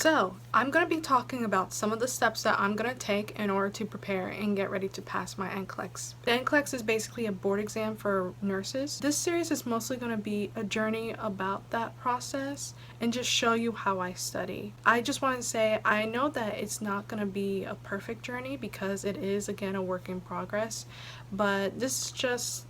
So, I'm going to be talking about some of the steps that I'm going to take in order to prepare and get ready to pass my NCLEX. The NCLEX is basically a board exam for nurses. This series is mostly going to be a journey about that process and just show you how I study. I just want to say I know that it's not going to be a perfect journey because it is, again, a work in progress, but this is just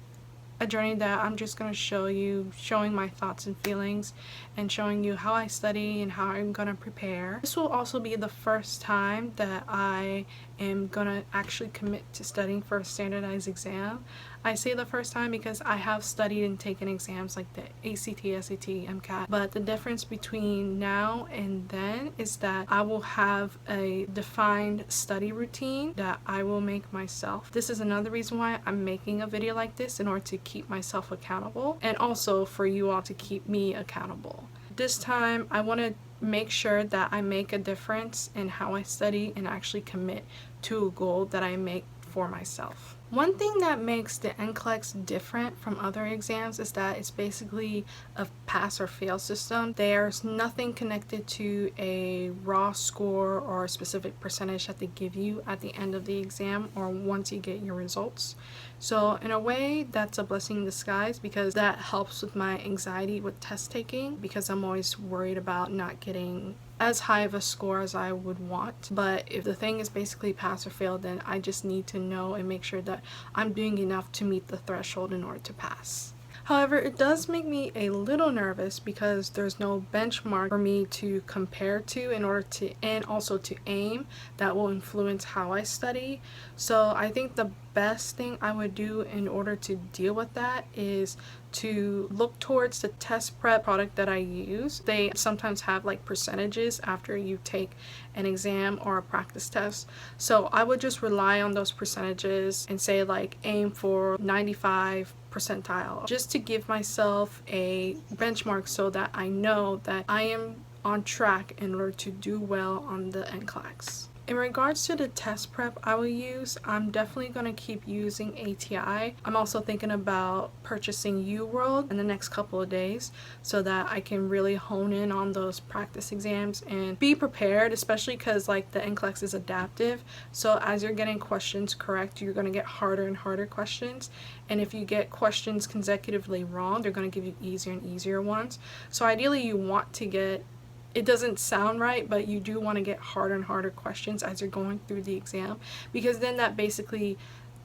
a journey that I'm just going to show you, showing my thoughts and feelings and showing you how I study and how I'm going to prepare. This will also be the first time that I am going to actually commit to studying for a standardized exam. I say the first time because I have studied and taken exams like the ACT, SAT, MCAT, but the difference between now and then is that I will have a defined study routine that I will make myself. This is another reason why I'm making a video like this, in order to keep myself accountable and also for you all to keep me accountable. This time I want to make sure that I make a difference in how I study and actually commit to a goal that I make for myself. One thing that makes the NCLEX different from other exams is that it's basically a pass or fail system. There's nothing connected to a raw score or a specific percentage that they give you at the end of the exam or once you get your results. So in a way, that's a blessing in disguise because that helps with my anxiety with test taking, because I'm always worried about not getting as high of a score as I would want. But if the thing is basically pass or fail, then I just need to know and make sure that I'm doing enough to meet the threshold in order to pass. However, it does make me a little nervous because there's no benchmark for me to compare to in order to, and also to aim, that will influence how I study. So I think the best thing I would do in order to deal with that is to look towards the test prep product that I use. They sometimes have like percentages after you take an exam or a practice test. So I would just rely on those percentages and say like aim for 95 percentile, just to give myself a benchmark so that I know that I am on track in order to do well on the NCLEX. In regards to the test prep I will use, I'm definitely going to keep using ATI. I'm also thinking about purchasing UWorld in the next couple of days so that I can really hone in on those practice exams and be prepared, especially because like the NCLEX is adaptive. So as you're getting questions correct, you're going to get harder and harder questions. And if you get questions consecutively wrong, they're going to give you easier and easier ones. So ideally you want to get, it doesn't sound right, but you do want to get harder and harder questions as you're going through the exam, because then that basically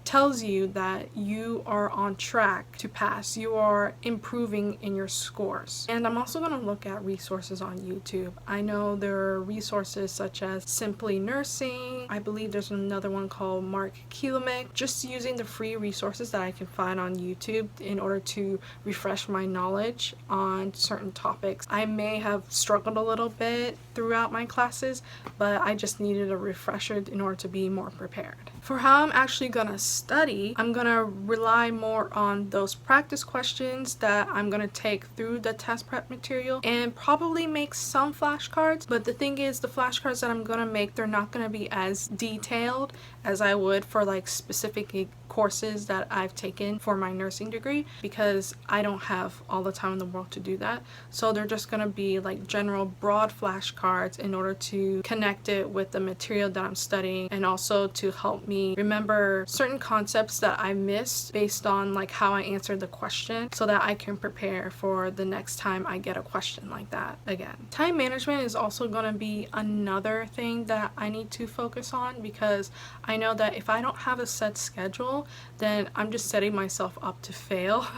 tells you that you are on track to pass. You are improving in your scores. And I'm also going to look at resources on YouTube. I know there are resources such as Simply Nursing. I believe there's another one called Mark Kilomic. Just using the free resources that I can find on YouTube in order to refresh my knowledge on certain topics. I may have struggled a little bit throughout my classes, but I just needed a refresher in order to be more prepared. For how I'm actually going to study, I'm going to rely more on those practice questions that I'm going to take through the test prep material and probably make some flashcards. But the thing is, the flashcards that I'm going to make, they're not going to be as detailed as I would for like specific courses that I've taken for my nursing degree, because I don't have all the time in the world to do that. So they're just going to be like general broad flashcards in order to connect it with the material that I'm studying, and also to help me remember certain concepts that I missed based on like how I answered the question, so that I can prepare for the next time I get a question like that again. Time management is also going to be another thing that I need to focus on, because I know that if I don't have a set schedule, then I'm just setting myself up to fail.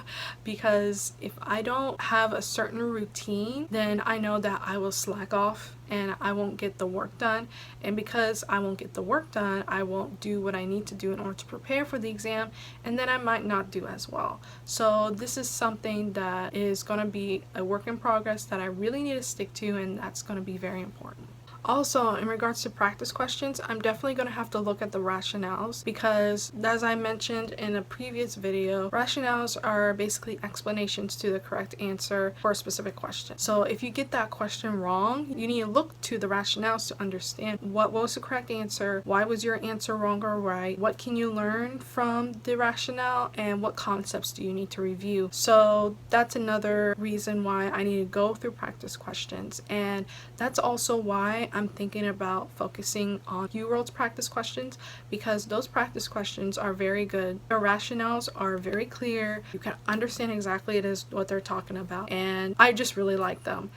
Because if I don't have a certain routine, then I know that I will slack off and I won't get the work done. And because I won't get the work done, I won't do what I need to do in order to prepare for the exam, and then I might not do as well. So this is something that is going to be a work in progress that I really need to stick to, and that's going to be very important. Also, in regards to practice questions, I'm definitely going to have to look at the rationales, because as I mentioned in a previous video, rationales are basically explanations to the correct answer for a specific question. So if you get that question wrong, you need to look to the rationales to understand what was the correct answer, why was your answer wrong or right, what can you learn from the rationale, and what concepts do you need to review. So that's another reason why I need to go through practice questions, and that's also why I'm thinking about focusing on UWorld's practice questions because those practice questions are very good. Their rationales are very clear. You can understand exactly what they're talking about, and I just really like them.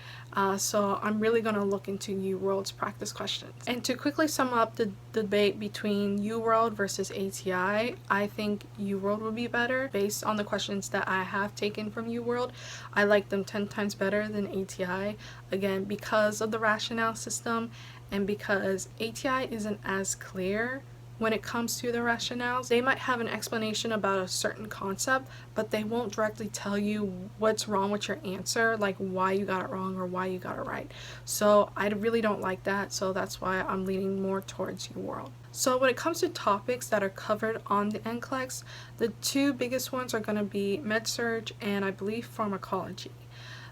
So I'm really going to look into UWorld's practice questions. And to quickly sum up the debate between UWorld versus ATI, I think UWorld would be better based on the questions that I have taken from UWorld. I like them 10 times better than ATI, again, because of the rationale system and because ATI isn't as clear when it comes to the rationales. They might have an explanation about a certain concept, but they won't directly tell you what's wrong with your answer, like why you got it wrong or why you got it right. So I really don't like that, so that's why I'm leaning more towards UWorld. So when it comes to topics that are covered on the NCLEX, the two biggest ones are going to be med-surg and I believe pharmacology.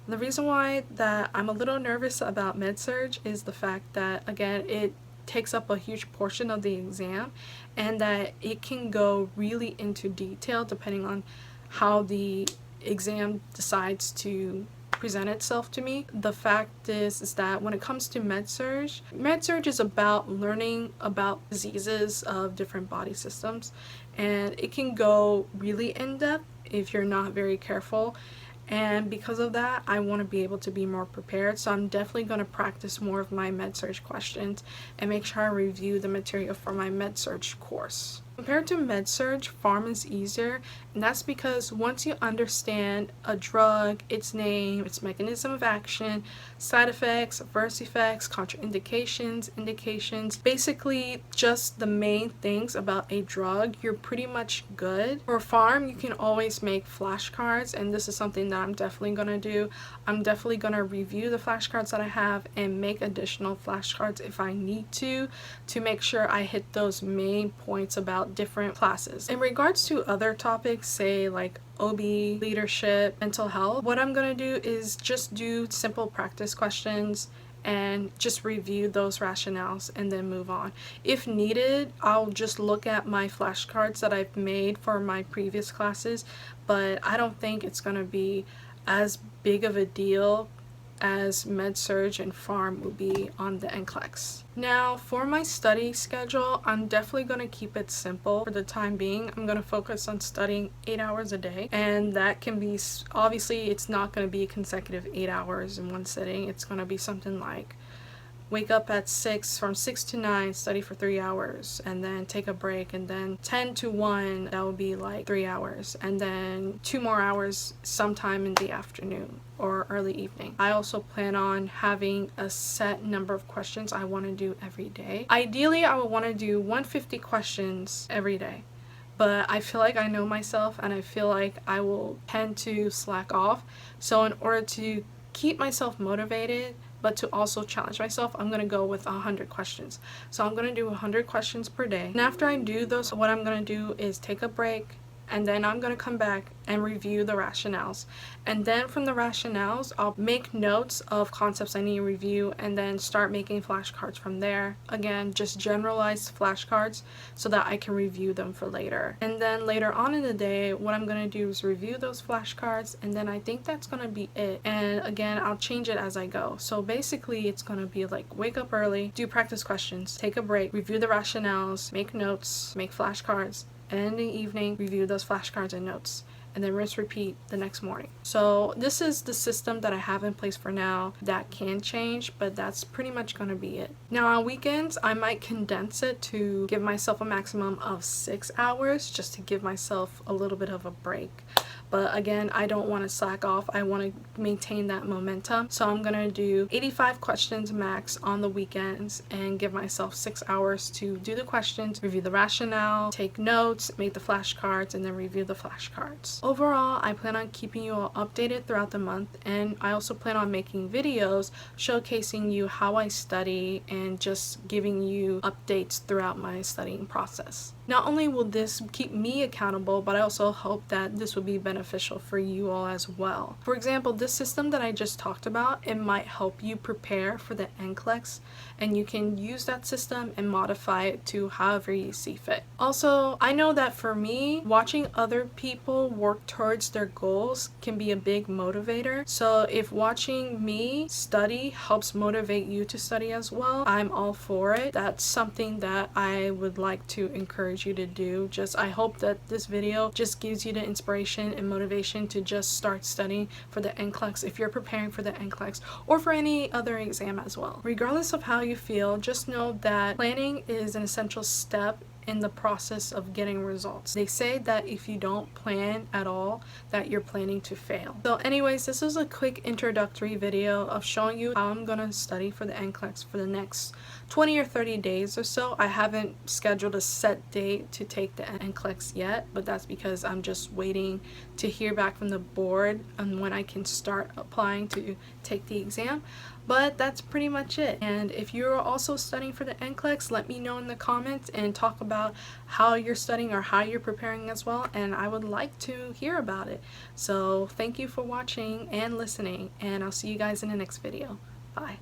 The reason why that I'm a little nervous about med-surg is the fact that, again, it takes up a huge portion of the exam and that it can go really into detail depending on how the exam decides to present itself to me. The fact is that when it comes to med-surg is about learning about diseases of different body systems, and it can go really in-depth if you're not very careful. And because of that, I want to be able to be more prepared. So I'm definitely going to practice more of my med-surg questions and make sure I review the material for my med-surg course. Compared to med-surg, pharm is easier, and that's because once you understand a drug, its name, its mechanism of action, side effects, adverse effects, contraindications, indications, basically just the main things about a drug, you're pretty much good. For pharm, you can always make flashcards, and this is something that I'm definitely going to do. I'm definitely going to review the flashcards that I have and make additional flashcards if I need to make sure I hit those main points about different classes. In regards to other topics, say like OB, leadership, mental health, what I'm going to do is just do simple practice questions and just review those rationales and then move on. If needed, I'll just look at my flashcards that I've made for my previous classes, but I don't think it's going to be as big of a deal as med-surg and pharm will be on the NCLEX. Now for my study schedule, I'm definitely going to keep it simple for the time being. I'm going to focus on studying 8 hours a day, and that can be, obviously it's not going to be consecutive 8 hours in one sitting. It's going to be something like wake up at 6, from 6 to 9, study for 3 hours, and then take a break, and then 10 to 1, that would be like 3 hours, and then 2 more hours sometime in the afternoon or early evening. I also plan on having a set number of questions I want to do every day. Ideally, I would want to do 150 questions every day, but I feel like I know myself and I feel like I will tend to slack off. So in order to keep myself motivated, but to also challenge myself, I'm going to go with 100 questions. So I'm going to do 100 questions per day. And after I do those, what I'm going to do is take a break, and then I'm going to come back and review the rationales. And then from the rationales, I'll make notes of concepts I need to review and then start making flashcards from there. Again, just generalized flashcards so that I can review them for later. And then later on in the day, what I'm going to do is review those flashcards, and then I think that's going to be it. And again, I'll change it as I go. So basically, it's going to be like wake up early, do practice questions, take a break, review the rationales, make notes, make flashcards, and in the evening, review those flashcards and notes, and then rinse repeat the next morning. So this is the system that I have in place for now. That can change, but that's pretty much going to be it. Now on weekends, I might condense it to give myself a maximum of 6 hours just to give myself a little bit of a break. But again, I don't want to slack off. I want to maintain that momentum. So I'm going to do 85 questions max on the weekends and give myself 6 hours to do the questions, review the rationale, take notes, make the flashcards, and then review the flashcards. Overall, I plan on keeping you all updated throughout the month, and I also plan on making videos showcasing you how I study and just giving you updates throughout my studying process. Not only will this keep me accountable, but I also hope that this will be beneficial for you all as well. For example, this system that I just talked about, it might help you prepare for the NCLEX, and you can use that system and modify it to however you see fit. Also, I know that for me, watching other people work towards their goals can be a big motivator. So if watching me study helps motivate you to study as well, I'm all for it. That's something that I would like to encourage you to do. I hope that this video just gives you the inspiration and motivation to just start studying for the NCLEX if you're preparing for the NCLEX or for any other exam as well. Regardless of how you feel, just know that planning is an essential step in the process of getting results. They say that if you don't plan at all, that you're planning to fail. So anyways, this is a quick introductory video of showing you how I'm gonna study for the NCLEX for the next 20 or 30 days or so. I haven't scheduled a set date to take the NCLEX yet, but that's because I'm just waiting to hear back from the board on when I can start applying to take the exam. But that's pretty much it. And if you're also studying for the NCLEX, let me know in the comments and talk about how you're studying or how you're preparing as well, and I would like to hear about it. So thank you for watching and listening, and I'll see you guys in the next video. Bye.